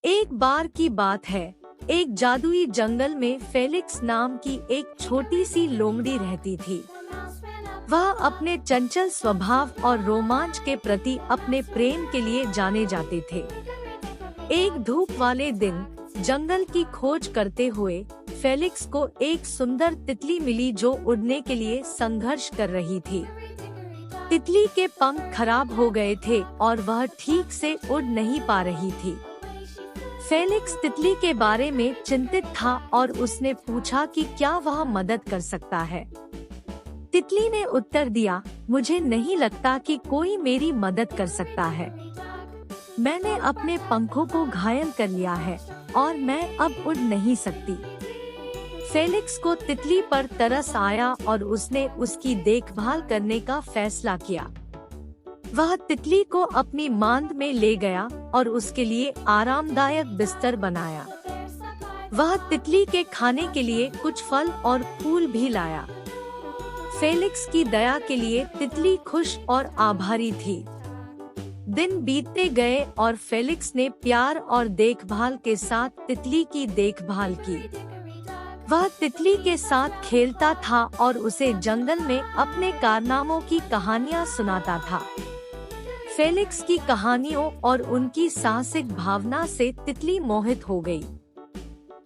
एक बार की बात है, एक जादुई जंगल में फेलिक्स नाम की एक छोटी सी लोमड़ी रहती थी। वह अपने चंचल स्वभाव और रोमांच के प्रति अपने प्रेम के लिए जाने जाते थे। एक धूप वाले दिन जंगल की खोज करते हुए फेलिक्स को एक सुंदर तितली मिली जो उड़ने के लिए संघर्ष कर रही थी। तितली के पंख खराब हो गए थे और वह ठीक से उड़ नहीं पा रही थी। फेलिक्स तितली के बारे में चिंतित था और उसने पूछा कि क्या वह मदद कर सकता है। तितली ने उत्तर दिया, मुझे नहीं लगता कि कोई मेरी मदद कर सकता है। मैंने अपने पंखों को घायल कर लिया है और मैं अब उड़ नहीं सकती। फेलिक्स को तितली पर तरस आया और उसने उसकी देखभाल करने का फैसला किया। वह तितली को अपनी मांद में ले गया और उसके लिए आरामदायक बिस्तर बनाया। वह तितली के खाने के लिए कुछ फल और फूल भी लाया। फेलिक्स की दया के लिए तितली खुश और आभारी थी। दिन बीतते गए और फेलिक्स ने प्यार और देखभाल के साथ तितली की देखभाल की। वह तितली के साथ खेलता था और उसे जंगल में अपने कारनामों की कहानियां सुनाता था। फेलिक्स की कहानियों और उनकी साहसिक भावना से तितली मोहित हो गई।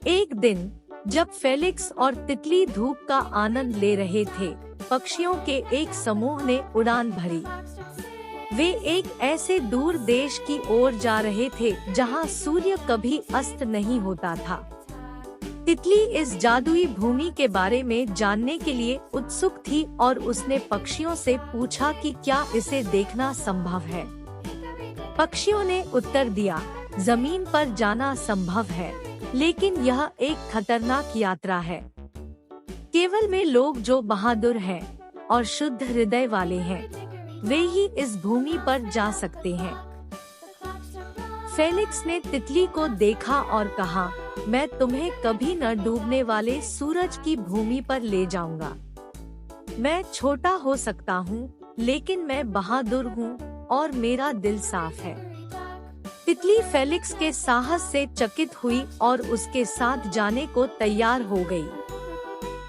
एक दिन जब फेलिक्स और तितली धूप का आनंद ले रहे थे, पक्षियों के एक समूह ने उड़ान भरी। वे एक ऐसे दूर देश की ओर जा रहे थे जहां सूर्य कभी अस्त नहीं होता था। तितली इस जादुई भूमि के बारे में जानने के लिए उत्सुक थी और उसने पक्षियों से पूछा कि क्या इसे देखना संभव है। पक्षियों ने उत्तर दिया, जमीन पर जाना संभव है, लेकिन यह एक खतरनाक यात्रा है। केवल वे लोग जो बहादुर हैं और शुद्ध हृदय वाले हैं, वे ही इस भूमि पर जा सकते हैं। फेलिक्स ने तितली को देखा और कहा, मैं तुम्हें कभी न डूबने वाले सूरज की भूमि पर ले जाऊंगा। मैं छोटा हो सकता हूँ, लेकिन मैं बहादुर हूँ और मेरा दिल साफ है। तितली फेलिक्स के साहस से चकित हुई और उसके साथ जाने को तैयार हो गई।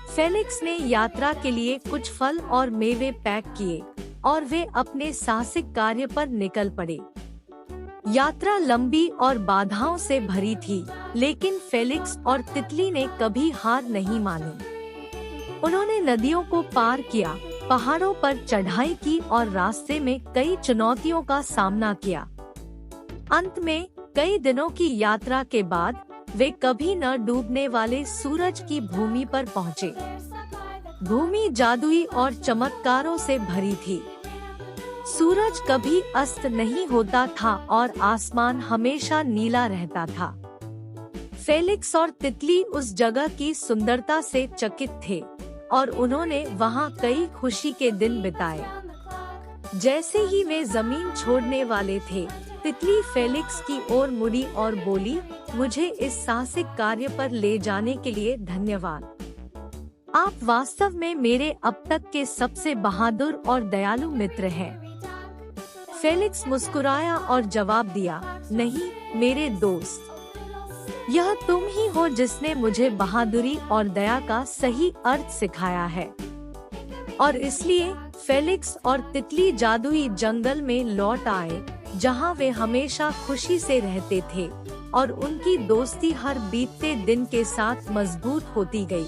फेलिक्स ने यात्रा के लिए कुछ फल और मेवे पैक किए और वे अपने साहसिक कार्य पर निकल पड़े। यात्रा लंबी और बाधाओं से भरी थी, लेकिन फेलिक्स और तितली ने कभी हार नहीं मानी। उन्होंने नदियों को पार किया, पहाड़ों पर चढ़ाई की और रास्ते में कई चुनौतियों का सामना किया। अंत में कई दिनों की यात्रा के बाद वे कभी न डूबने वाले सूरज की भूमि पर पहुँचे। भूमि जादुई और चमत्कारों से भरी थी। सूरज कभी अस्त नहीं होता था और आसमान हमेशा नीला रहता था। फेलिक्स और तितली उस जगह की सुंदरता से चकित थे और उन्होंने वहां कई खुशी के दिन बिताए। जैसे ही वे जमीन छोड़ने वाले थे, तितली फेलिक्स की ओर मुड़ी और बोली, मुझे इस साहसिक कार्य पर ले जाने के लिए धन्यवाद। आप वास्तव में मेरे अब तक के सबसे बहादुर और दयालु मित्र हैं। फेलिक्स मुस्कुराया और जवाब दिया, नहीं मेरे दोस्त, यह तुम ही हो जिसने मुझे बहादुरी और दया का सही अर्थ सिखाया है। और इसलिए फेलिक्स और तितली जादुई जंगल में लौट आए, जहां वे हमेशा खुशी से रहते थे और उनकी दोस्ती हर बीतते दिन के साथ मजबूत होती गई।